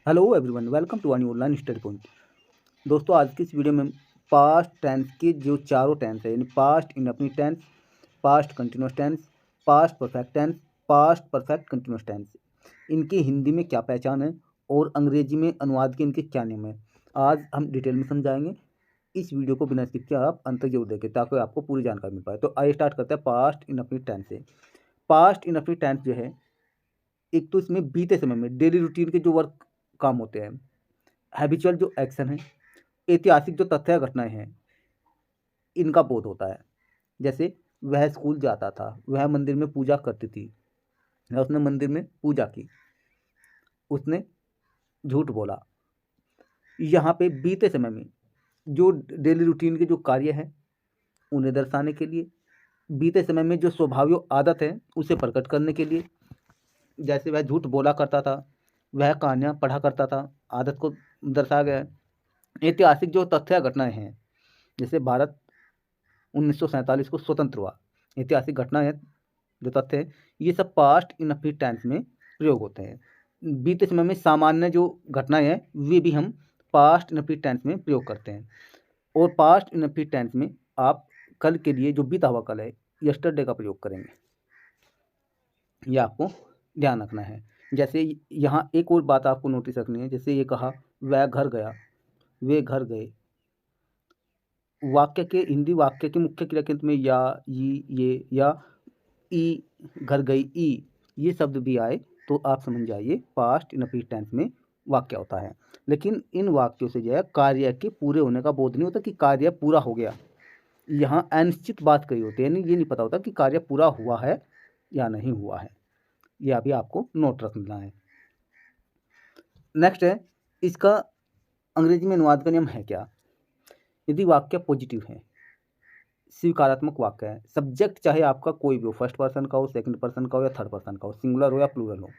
Hello everyone, welcome to new online study point. दोस्तों, आज की इस वीडियो में पास्ट टेंस के जो चारों टेंस है, यानी past indefinite tense, past continuous tense, past perfect tense, past perfect continuous tense, इनकी हिंदी में क्या पहचान है और अंग्रेजी में अनुवाद के इनके क्या नियम है, आज हम डिटेल में समझाएंगे। इस वीडियो को बिना स्किप किए आप अंत तक जरूर देखें ताकि आपको पूरी जानकारी मिल पाए। तो आइए स्टार्ट करते हैं पास्ट इंडेफिनिट टेंस से। पास्ट इंडेफिनिट टेंस जो है, एक तो इसमें बीते समय में डेली रूटीन के जो वर्क काम होते हैं, हैबिचुअल जो एक्शन है, ऐतिहासिक जो तथ्य घटनाएं हैं, इनका बोध होता है। जैसे वह स्कूल जाता था, वह मंदिर में पूजा करती थी, या उसने मंदिर में पूजा की, उसने झूठ बोला। यहाँ पे बीते समय में जो डेली रूटीन के जो कार्य हैं उन्हें दर्शाने के लिए, बीते समय में जो स्वभाविक आदत है उसे प्रकट करने के लिए, जैसे वह झूठ बोला करता था, वह कहानियाँ पढ़ा करता था, आदत को दर्शाया गया है। ऐतिहासिक जो तथ्य घटनाएं हैं, जैसे भारत 1947 को स्वतंत्र हुआ, ऐतिहासिक घटना है, जो तथ्य है, ये सब पास्ट इनफिनिट टेंस में प्रयोग होते हैं। बीते समय में सामान्य जो घटनाएं हैं वे भी हम पास्ट इनफिनिट टेंस में प्रयोग करते हैं। और पास्ट इनफिनिट टेंस में आप कल के लिए जो बीता हुआ कल है, यस्टरडे का प्रयोग करेंगे, ये आपको ध्यान रखना है। जैसे यहाँ एक और बात आपको नोटिस रखनी है, जैसे ये कहा वह घर गया, वे घर गए। वाक्य के हिंदी वाक्य के मुख्य क्रिया के अंत में या, ये या ई, घर गई, ई, ये शब्द भी आए तो आप समझ जाइए पास्ट इनफिनिट टेंस में वाक्य होता है। लेकिन इन वाक्यों से जो है कार्य के पूरे होने का बोध नहीं होता कि कार्य पूरा हो गया। यहाँ अनिश्चित बात कही होती है, यानी ये नहीं पता होता कि कार्य पूरा हुआ है या नहीं हुआ है। यह अभी आपको नोट रखना है। नेक्स्ट है, इसका अंग्रेजी में अनुवाद का नियम है क्या। यदि वाक्य पॉजिटिव है, स्वीकारात्मक वाक्य है, सब्जेक्ट चाहे आपका कोई भी हो, फर्स्ट पर्सन का हो, सेकंड पर्सन का हो या थर्ड पर्सन का हो, सिंगुलर हो या प्लूरल हो,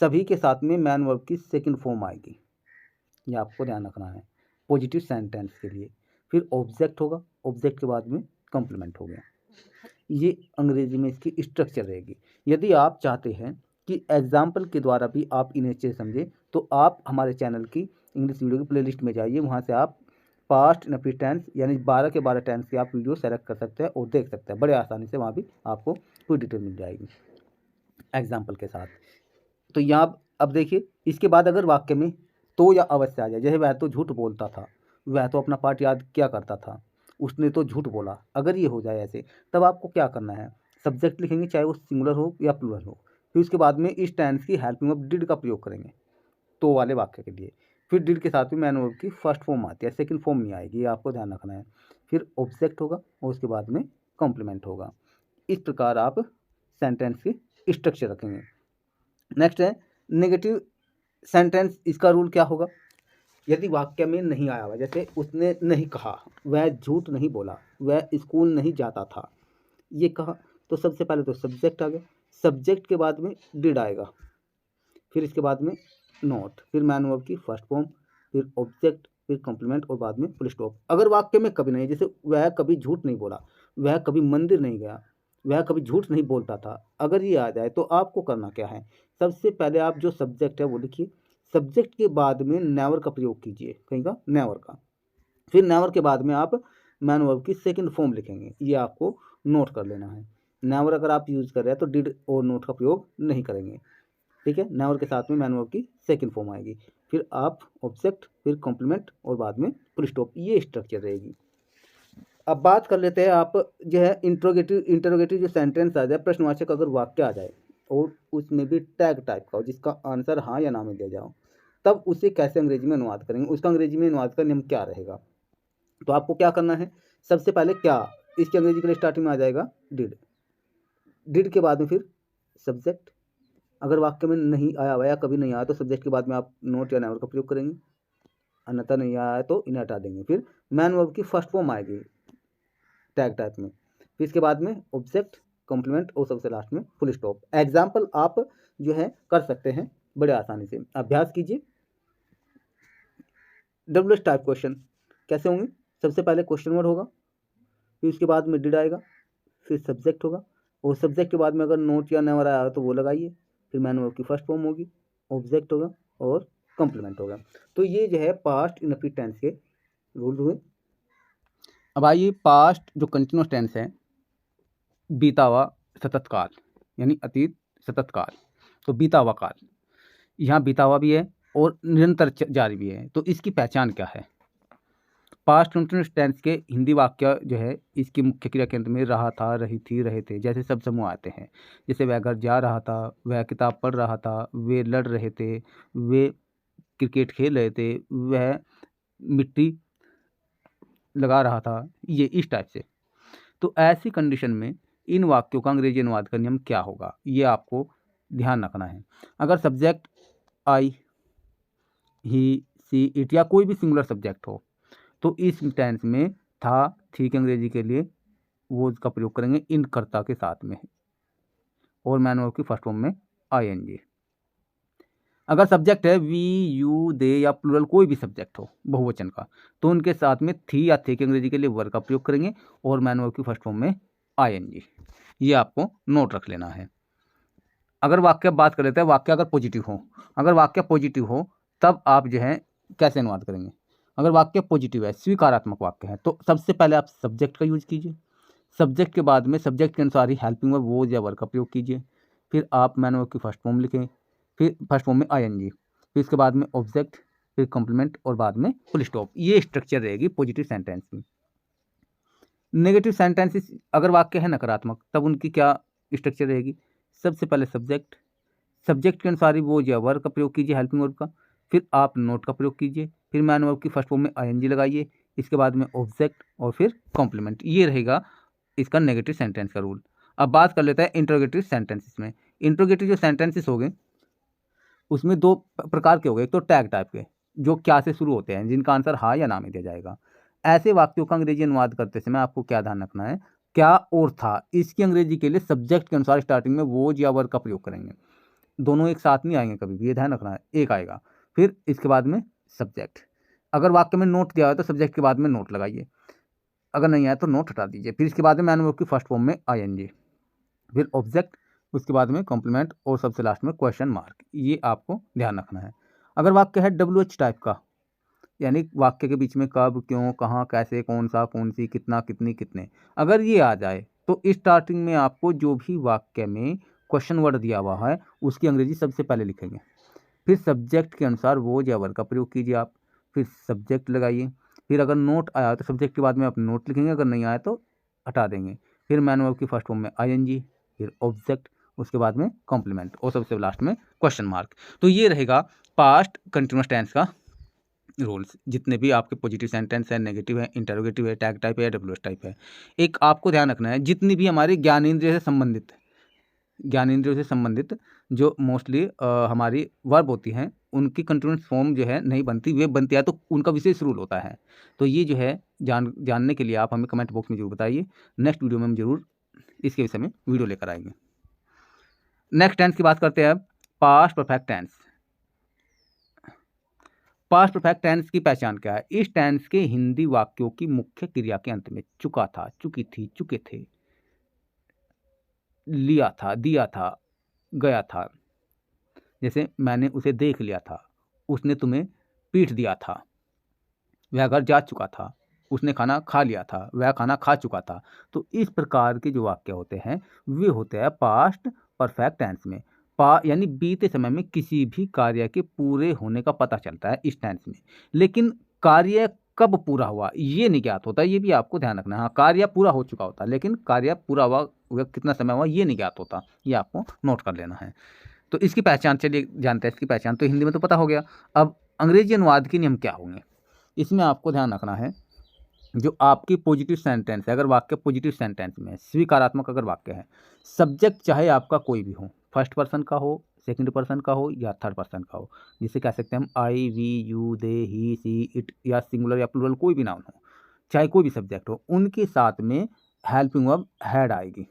सभी के साथ में मैन वर्ब की सेकंड फॉर्म आएगी। ये आपको ध्यान रखना है पॉजिटिव सेंटेंस के लिए। फिर ऑब्जेक्ट होगा, ऑब्जेक्ट के बाद में कॉम्प्लीमेंट हो गया। ये अंग्रेजी में इसकी स्ट्रक्चर रहेगी। यदि आप चाहते हैं कि एग्जाम्पल के द्वारा भी आप इन्हें अच्छे से समझें तो आप हमारे चैनल की इंग्लिश वीडियो की प्लेलिस्ट में जाइए, वहाँ से आप पास्ट इनफिनिट टेंस यानी 12 के 12 टेंस की आप वीडियो सेलेक्ट कर सकते हैं और देख सकते हैं बड़े आसानी से। वहाँ भी आपको पूरी डिटेल मिल जाएगी एग्जाम्पल के साथ। तो यहाँ अब देखिए, इसके बाद अगर वाक्य में तो या अवश्य आ जाए, जैसे वह तो झूठ बोलता था, वह तो अपना पाठ याद क्या करता था, उसने तो झूठ बोला, अगर ये हो जाए ऐसे, तब आपको क्या करना है, सब्जेक्ट लिखेंगे चाहे वो सिंगुलर हो या प्लूरल हो। फिर उसके बाद में इस टेंस की हेल्पिंग ऑफ डिड का प्रयोग करेंगे तो वाले वाक्य के लिए। फिर डिड के साथ में मैन वर्ब की फर्स्ट फॉर्म आती है, सेकंड फॉर्म नहीं आएगी, ये आपको ध्यान रखना है। फिर ऑब्जेक्ट होगा और उसके बाद में कॉम्प्लीमेंट होगा। इस प्रकार आप सेंटेंस की स्ट्रक्चर रखेंगे। नेक्स्ट है नेगेटिव सेंटेंस। इसका रूल क्या होगा, यदि वाक्य में नहीं आया हुआ, जैसे उसने नहीं कहा, वह झूठ नहीं बोला, वह स्कूल नहीं जाता था, ये कहा, तो सबसे पहले तो सब्जेक्ट आ गया, सब्जेक्ट के बाद में डिड आएगा, फिर इसके बाद में नॉट, फिर मैन वर्ब की फर्स्ट फॉर्म, फिर ऑब्जेक्ट, फिर कॉम्प्लीमेंट और बाद में फुल स्टॉप। अगर वाक्य में कभी नहीं, जैसे वह कभी झूठ नहीं बोला, वह कभी मंदिर नहीं गया, वह कभी झूठ नहीं बोलता था, अगर ये आ जाए तो आपको करना क्या है, सबसे पहले आप जो सब्जेक्ट है वो लिखिए, सब्जेक्ट के बाद में नेवर का प्रयोग कीजिए, कहीं का नेवर का, फिर नेवर के बाद में आप मैन वर्ब की सेकंड फॉर्म लिखेंगे, ये आपको नोट कर लेना है। नेवर अगर आप यूज़ कर रहे हैं तो डिड और नोट का प्रयोग नहीं करेंगे, ठीक है। नेवर के साथ में मैन वर्ब की सेकंड फॉर्म आएगी, फिर आप ऑब्जेक्ट, फिर कॉम्प्लीमेंट और बाद में फुल स्टॉप, ये स्ट्रक्चर रहेगी। अब बात कर लेते हैं, आप जो है इंटरोगेटिव जो सेंटेंस आ जाए, प्रश्नवाचक अगर वाक्य आ जाए और उसमें भी टैग टाइप का हो जिसका आंसर हाँ या ना में दिया जाओ, तब उसे कैसे अंग्रेजी में अनुवाद करेंगे, उसका अंग्रेजी में अनुवाद का नियम क्या रहेगा। तो आपको क्या करना है, सबसे पहले क्या, इसके अंग्रेजी के लिए स्टार्टिंग में आ जाएगा डिड, डिड के बाद में फिर सब्जेक्ट, अगर वाक्य में नहीं आया हुआ या कभी नहीं आया तो सब्जेक्ट के बाद में आप नोट या नेवर का प्रयोग करेंगे, अन्यथा नहीं आया तो इन्हें हटा देंगे। फिर मैन वर्ब की फर्स्ट फॉर्म आएगी टैग टाइप में, फिर इसके बाद में ऑब्जेक्ट, कॉम्प्लीमेंट और सबसे लास्ट में फुल स्टॉप। एग्जाम्पल आप जो है कर सकते हैं बड़े आसानी से, अभ्यास कीजिए। डब्ल्यू एस टाइप क्वेश्चन कैसे होंगे, सबसे पहले क्वेश्चन वर्ड होगा, फिर उसके बाद में डिड आएगा, फिर सब्जेक्ट होगा, और सब्जेक्ट के बाद में अगर नोट या नेवर आया तो वो लगाइए, फिर मैन वर्ब की फर्स्ट फॉर्म होगी, ऑब्जेक्ट होगा और कॉम्प्लीमेंट हो गया। तो ये जो है पास्ट इनडेफिनिट टेंस के रूल हुए। अब आइए पास्ट जो कंटिन्यूस टेंस है, बीता हुआ सतत काल यानी अतीत सतत काल, तो बीता हुआ काल, यहाँ बीता हुआ भी है और निरंतर जारी भी है। तो इसकी पहचान क्या है? पास्ट कंटिन्यूस टेंस के हिंदी वाक्य जो है इसकी मुख्य क्रिया के अंत में रहा था, रही थी, रहे थे जैसे सब समूह आते हैं। जैसे वह घर जा रहा था, वह किताब पढ़ रहा था, वे लड़ रहे थे, वे क्रिकेट खेल रहे थे, वह मिट्टी लगा रहा था, ये इस टाइप से। तो ऐसी कंडीशन में इन वाक्यों का अंग्रेजी अनुवाद का नियम क्या होगा, ये आपको ध्यान रखना है। अगर subject I, he, she, it या कोई भी सिंगुलर सब्जेक्ट हो तो इस टेंस में था, थी के अंग्रेजी के लिए वो उसका प्रयोग करेंगे इन कर्ता के साथ में और मैन वर्ब की फर्स्ट फॉर्म में आईएनजी। अगर सब्जेक्ट है वी, यू, दे या प्लूरल कोई भी सब्जेक्ट हो बहुवचन का तो उनके साथ में थी या थे के अंग्रेजी के लिए वर्ब का प्रयोग करेंगे और मैन वर्ब की फर्स्ट फॉर्म में आईएनजी। ये आपको नोट रख लेना है। अगर वाक्य बात कर लेते हैं, वाक्य अगर पॉजिटिव हो, अगर वाक्य पॉजिटिव हो तब आप जो है कैसे अनुवाद करेंगे? अगर वाक्य पॉजिटिव है, स्वीकारात्मक वाक्य है, तो सबसे पहले आप सब्जेक्ट का यूज कीजिए। सब्जेक्ट के बाद में सब्जेक्ट के अनुसार ही हेल्पिंग वर्ब वो या वर्ब का प्रयोग कीजिए। फिर आप मैन वर्ब की फर्स्ट फॉर्म लिखें, फिर फर्स्ट फॉर्म में आईएनजी, फिर इसके बाद में ऑब्जेक्ट, फिर कॉम्प्लीमेंट और बाद में फुल स्टॉप। ये स्ट्रक्चर रहेगी पॉजिटिव सेंटेंस की। नेगेटिव सेंटेंसेस अगर वाक्य है नकारात्मक तब उनकी क्या स्ट्रक्चर रहेगी? सबसे पहले सब्जेक्ट, सब्जेक्ट के अनुसार ही वो या वर्ब का प्रयोग कीजिए हेल्पिंग वर्ब का, फिर आप नोट का प्रयोग कीजिए, फिर मैन वर्ब की फर्स्ट फॉर्म में आईएनजी लगाइए, इसके बाद में ऑब्जेक्ट और फिर कॉम्प्लीमेंट। ये रहेगा इसका नेगेटिव सेंटेंस का रूल। अब बात कर लेते हैं इंट्रोगेटिव सेंटेंसेस में। इंट्रोगेटिव जो सेंटेंसेस हो गए उसमें दो प्रकार के हो गए। एक तो टैग टाइप के जो क्या से शुरू होते हैं, जिनका आंसर हाँ या ना में दिया जाएगा। ऐसे वाक्यों का अंग्रेजी अनुवाद करते समय आपको क्या ध्यान रखना है? क्या और था, इसकी अंग्रेजी के लिए सब्जेक्ट के अनुसार स्टार्टिंग में वो या वर्ब का प्रयोग करेंगे। दोनों एक साथ नहीं आएंगे कभी भी, ये ध्यान रखना है, एक आएगा। फिर इसके बाद में सब्जेक्ट। अगर वाक्य में नोट दिया है तो सब्जेक्ट के बाद में नोट लगाइए, अगर नहीं आया तो नोट हटा दीजिए। फिर इसके बाद में मैन वर्ब की फर्स्ट फॉर्म में आईएनजी, फिर ऑब्जेक्ट, उसके बाद में कॉम्प्लीमेंट और सबसे लास्ट में क्वेश्चन मार्क। ये आपको ध्यान रखना है। अगर वाक्य है WH टाइप का, यानी वाक्य के बीच में कब, क्यों, कहाँ, कैसे, कौन सा, कौन सी, कितना, कितनी, कितने, अगर ये आ जाए तो स्टार्टिंग में आपको जो भी वाक्य में क्वेश्चन वर्ड दिया हुआ है उसकी अंग्रेजी सबसे पहले लिखेंगे। फिर सब्जेक्ट के अनुसार वो या वर्ब का प्रयोग कीजिए आप, फिर सब्जेक्ट लगाइए। फिर अगर नोट आया तो सब्जेक्ट के बाद में आप नोट लिखेंगे, अगर नहीं आया तो हटा देंगे। फिर मैन वर्ब की फर्स्ट फॉर्म में आईएनजी, फिर ऑब्जेक्ट, उसके बाद में कॉम्प्लीमेंट और सबसे लास्ट में क्वेश्चन मार्क। तो ये रहेगा पास्ट कंटिन्यूअस टेंस का रूल्स। जितने भी आपके पॉजिटिव सेंटेंस है, नेगेटिव है, इंटरोगेटिव है, टैग टाइप है या WH टाइप है। एक आपको ध्यान रखना है, जितनी भी हमारी ज्ञानेंद्रिय से संबंधित जो मोस्टली हमारी वर्ब होती हैं उनकी कंटिन्यूअस फॉर्म जो है नहीं बनती, वे बनती है तो उनका विशेष रूल होता है। तो ये जो है जानने के लिए आप हमें कमेंट बॉक्स में जरूर बताइए। नेक्स्ट वीडियो में हम जरूर इसके विषय में वीडियो लेकर आएंगे। नेक्स्ट टेंस की बात करते हैं अब, past perfect tense. Past perfect tense की पहचान क्या है? इस टेंस के हिंदी वाक्यों की मुख्य क्रिया के अंत में चुका था, चुकी थी, चुके थे, लिया था, दिया था, गया था। जैसे मैंने उसे देख लिया था, उसने तुम्हें पीट दिया था, वह घर जा चुका था, उसने खाना खा लिया था, वह खाना खा चुका था। तो इस प्रकार के जो वाक्य होते हैं वे होते हैं पास्ट परफेक्ट टेंस में। यानी बीते समय में किसी भी कार्य के पूरे होने का पता चलता है इस टेंस में, लेकिन कार्य कब पूरा हुआ ये नहीं ज्ञात होता, ये भी आपको ध्यान रखना है। हाँ, कार्य पूरा हो चुका होता है लेकिन कार्य पूरा हुआ कितना समय हुआ ये नहीं ज्ञात होता, ये आपको नोट कर लेना है। तो इसकी पहचान चलिए जानते हैं। इसकी पहचान तो हिंदी में तो पता हो गया, अब अंग्रेजी अनुवाद के नियम क्या होंगे इसमें आपको ध्यान रखना है। जो आपकी पॉजिटिव सेंटेंस है, अगर वाक्य पॉजिटिव सेंटेंस में स्वीकारात्मक अगर वाक्य है, सब्जेक्ट चाहे आपका कोई भी हो, फर्स्ट पर्सन का हो, सेकंड पर्सन का हो या थर्ड पर्सन का हो, जिसे कह सकते हैं हम I, we, you, they, he, she, it या सिंगुलर या प्लूरल कोई भी नाउन हो, चाहे कोई भी सब्जेक्ट हो, उनके साथ में हेल्पिंग वर्ब हैड आएगी,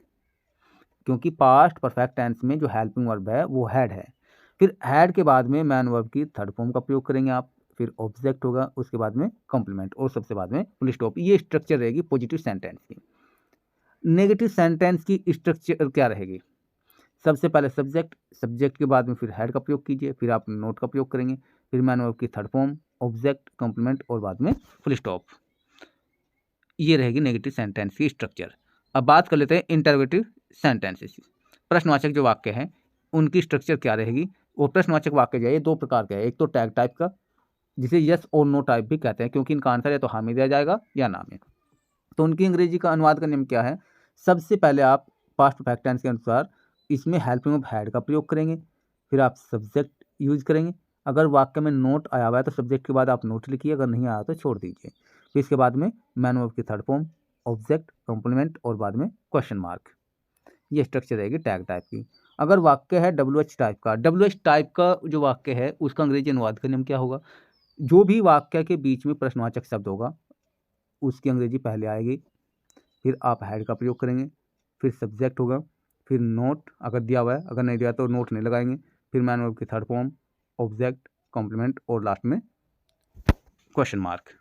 क्योंकि पास्ट परफेक्ट टेंस में जो हेल्पिंग वर्ब है वो हैड है। फिर हैड के बाद में मैन वर्ब की थर्ड फॉर्म का प्रयोग करेंगे आप, फिर ऑब्जेक्ट होगा, उसके बाद में कॉम्प्लीमेंट और सबसे बाद में फुल स्टॉप। ये स्ट्रक्चर रहेगी पॉजिटिव सेंटेंस की। नेगेटिव सेंटेंस की स्ट्रक्चर क्या रहेगी? सबसे पहले सब्जेक्ट, सब्जेक्ट के बाद में फिर हैड का प्रयोग कीजिए, फिर आप नोट का प्रयोग करेंगे, फिर मैन वर्ब की थर्ड फॉर्म, ऑब्जेक्ट, कॉम्प्लीमेंट और बाद में फुल स्टॉप। ये रहेगी नेगेटिव सेंटेंस की स्ट्रक्चर। अब बात कर लेते हैं इंटरोगेटिव सेंटेंसेस। प्रश्नवाचक जो वाक्य हैं उनकी स्ट्रक्चर क्या रहेगी। और प्रश्नवाचक वाक्य जो है ये दो प्रकार के हैं, एक तो टैग टाइप का जिसे यस और नो टाइप भी कहते हैं, क्योंकि इनका आंसर या तो हाँ में दिया जाएगा या ना में। तो उनकी अंग्रेजी का अनुवाद का नियम क्या है। सबसे पहले आप पास्ट परफेक्ट टेंस के अनुसार इसमें हेल्पिंग ऑफ हैड का प्रयोग करेंगे, फिर आप सब्जेक्ट यूज करेंगे। अगर वाक्य में नोट आया हुआ है तो सब्जेक्ट के बाद आप नोट लिखिए, अगर नहीं आया तो छोड़ दीजिए। फिर इसके बाद में मैन वर्ब की थर्ड फॉर्म, ऑब्जेक्ट, कॉम्प्लीमेंट और बाद में क्वेश्चन मार्क। ये स्ट्रक्चर रहेगी टैग टाइप की। अगर वाक्य है WH टाइप का, WH टाइप का जो वाक्य है उसका अंग्रेजी अनुवाद का नियम क्या होगा। जो भी वाक्य के बीच में प्रश्नवाचक शब्द होगा उसकी अंग्रेजी पहले आएगी, फिर आप हैड का प्रयोग करेंगे, फिर सब्जेक्ट होगा, फिर नोट अगर दिया हुआ है, अगर नहीं दिया तो नोट नहीं लगाएंगे, फिर मैन वर्ब की थर्ड फॉर्म, ऑब्जेक्ट, कॉम्प्लीमेंट और लास्ट में क्वेश्चन मार्क।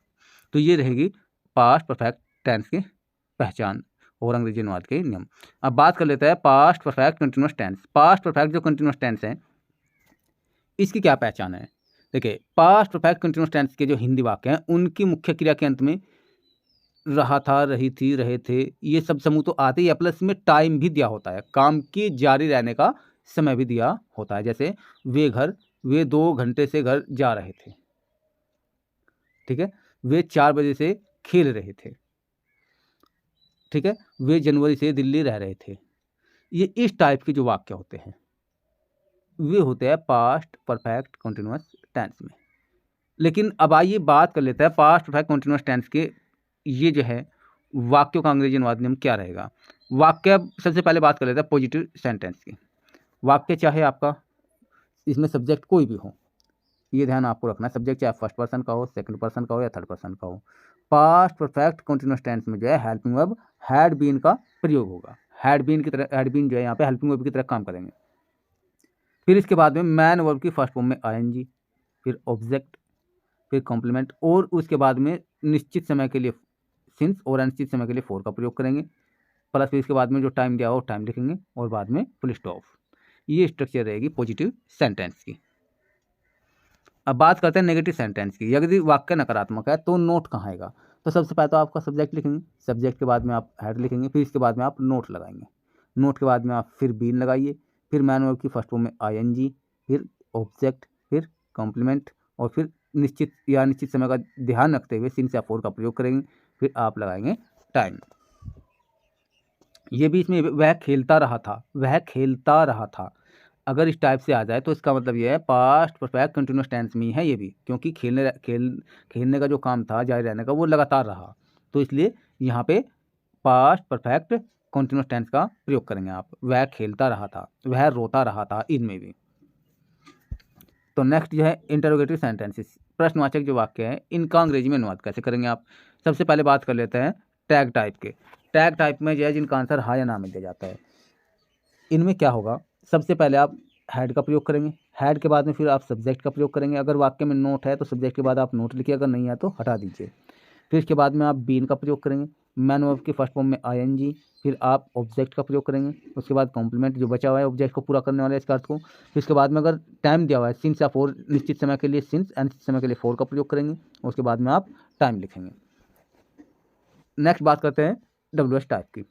तो ये रहेगी पास्ट परफेक्ट टेंस की पहचान और अंग्रेजी अनुवाद के नियम। अब बात कर लेते हैं past perfect continuous tense. Past perfect जो कंटिन्यूअस टेंस है इसकी क्या पहचान है। देखिए पास्ट परफेक्ट कंटिन्यूअस टेंस के जो हिंदी वाक्य हैं उनकी मुख्य क्रिया के अंत में रहा था, रही थी, रहे थे, ये सब समूह तो आते ही है, प्लस में टाइम भी दिया होता है, काम की जारी रहने का समय भी दिया होता है। जैसे वे 2 घंटे से घर जा रहे थे, ठीक है। वे 4 बजे से खेल रहे थे, ठीक है। वे जनवरी से दिल्ली रह रहे थे। ये इस टाइप के जो वाक्य होते हैं वे होते हैं पास्ट परफेक्ट कंटिन्यूअस टेंस में। लेकिन अब आइए बात कर लेते हैं पास्ट परफेक्ट कंटिन्यूअस टेंस के ये जो है वाक्यों का अंग्रेजी अनुवाद नियम क्या रहेगा। वाक्य सबसे पहले बात कर लेते हैं पॉजिटिव सेंटेंस की। वाक्य चाहे आपका इसमें सब्जेक्ट कोई भी हो, ये ध्यान आपको रखना है, सब्जेक्ट चाहे फर्स्ट पर्सन का हो, सेकंड पर्सन का हो या थर्ड पर्सन का हो। पास्ट परफेक्ट कंटिन्यूअस टेंस में जो है हेल्पिंग वर्ब हैड बीन का प्रयोग होगा। हैड बीन की तरह, हैड बीन जो है यहाँ पे हेल्पिंग वर्ब की तरह काम करेंगे। फिर इसके बाद में मैन वर्ब की फर्स्ट फॉर्म में ING, फिर ऑब्जेक्ट, फिर कॉम्प्लीमेंट और उसके बाद में निश्चित समय के लिए सिंस और अनिश्चित समय के लिए फॉर का प्रयोग करेंगे। प्लस फिर इसके बाद में जो टाइम दिया हो टाइम लिखेंगे और बाद में फुल स्टॉप। ये स्ट्रक्चर रहेगी पॉजिटिव सेंटेंस की। अब बात करते हैं नेगेटिव सेंटेंस की। यदि वाक्य नकारात्मक है तो नोट कहाँ आएगा। तो सबसे पहले तो आपका सब्जेक्ट लिखेंगे, सब्जेक्ट के बाद में आप हेड लिखेंगे, फिर इसके बाद में आप नोट लगाएंगे, नोट के बाद में आप फिर बीन लगाइए, फिर मैन वर्ब की फर्स्ट फॉर्म में ING, फिर ऑब्जेक्ट, फिर कॉम्प्लीमेंट और फिर निश्चित या अनिश्चित समय का ध्यान रखते हुए सिंस या फॉर का प्रयोग करेंगे, फिर आप लगाएंगे टाइम। ये भी इसमें वह खेलता रहा था, वह खेलता रहा था, अगर इस टाइप से आ जाए तो इसका मतलब ये है पास्ट परफेक्ट कंटिन्यूअस टेंस में ही है ये भी, क्योंकि खेलने का जो काम था जारी रहने का वो लगातार रहा, तो इसलिए यहाँ पे पास्ट परफेक्ट कंटिन्यूअस टेंस का प्रयोग करेंगे आप। वह खेलता रहा था, वह रोता रहा था, इनमें भी। तो नेक्स्ट जो है इंटरोगेटिव सेंटेंसेस, प्रश्नवाचक जो वाक्य है इनका अंग्रेजी में अनुवाद कैसे करेंगे आप। सबसे पहले बात कर लेते हैं टैग टाइप के। टैग टाइप में जो है जिनका आंसर हाँ या ना में दिया जाता है, इनमें क्या होगा। सबसे पहले आप हैड का प्रयोग करेंगे, हैड के बाद में फिर आप सब्जेक्ट का प्रयोग करेंगे। अगर वाक्य में नोट है तो सब्जेक्ट के बाद आप नोट लिखिए, अगर नहीं है तो हटा दीजिए। फिर इसके बाद में आप बीन का प्रयोग करेंगे, मैन वर्ब की फर्स्ट फॉर्म में ING, फिर आप ऑब्जेक्ट का प्रयोग करेंगे, उसके बाद कॉम्प्लीमेंट जो बचा हुआ है ऑब्जेक्ट को पूरा करने वाले इसका अर्थ को। फिर इसके बाद में अगर टाइम दिया हुआ है सिंस या फॉर, निश्चित समय के लिए सिंस, अनिश्चित समय के लिए फॉर का प्रयोग करेंगे, उसके बाद में आप टाइम लिखेंगे। नेक्स्ट बात करते हैं WH टाइप की।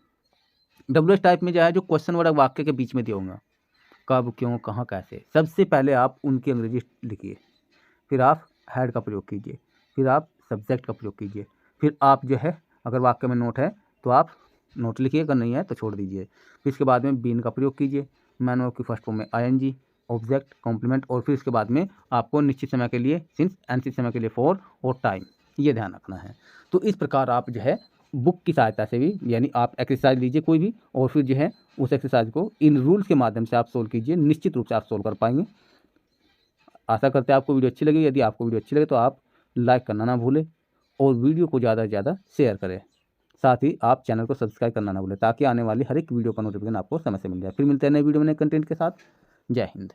WH टाइप में जो है जो क्वेश्चन वर्ड वाक्य के बीच में दिया होगा, कब, क्यों, कहाँ, कैसे, सबसे पहले आप उनकी अंग्रेजी लिखिए, फिर आप हैड का प्रयोग कीजिए, फिर आप सब्जेक्ट का प्रयोग कीजिए, फिर आप जो है अगर वाक्य में नोट है तो आप नोट लिखिए, अगर नहीं है तो छोड़ दीजिए। फिर इसके बाद में बीन का प्रयोग कीजिए, मैन वर्ब की फर्स्ट फॉर्म में ING, ऑब्जेक्ट, कॉम्प्लीमेंट और फिर इसके बाद में आपको निश्चित समय के लिए सिंस, अनिश्चित समय के लिए फॉर और टाइम, ये ध्यान रखना है। तो इस प्रकार आप जो है बुक की सहायता से भी, यानी आप एक्सरसाइज लीजिए कोई भी और फिर जो है उस एक्सरसाइज को इन रूल्स के माध्यम से आप सोल्व कीजिए, निश्चित रूप से आप सोल्व कर पाएंगे। आशा करते हैं आपको वीडियो अच्छी लगी। यदि आपको वीडियो अच्छी लगे तो आप लाइक करना ना भूलें और वीडियो को ज़्यादा से ज़्यादा शेयर करें। साथ ही आप चैनल को सब्सक्राइब करना ना भूलें ताकि आने वाली हर एक वीडियो का नोटिफिकेशन आपको समय से मिल जाए। फिर मिलते हैं नए वीडियो में नए कंटेंट के साथ। जय हिंद।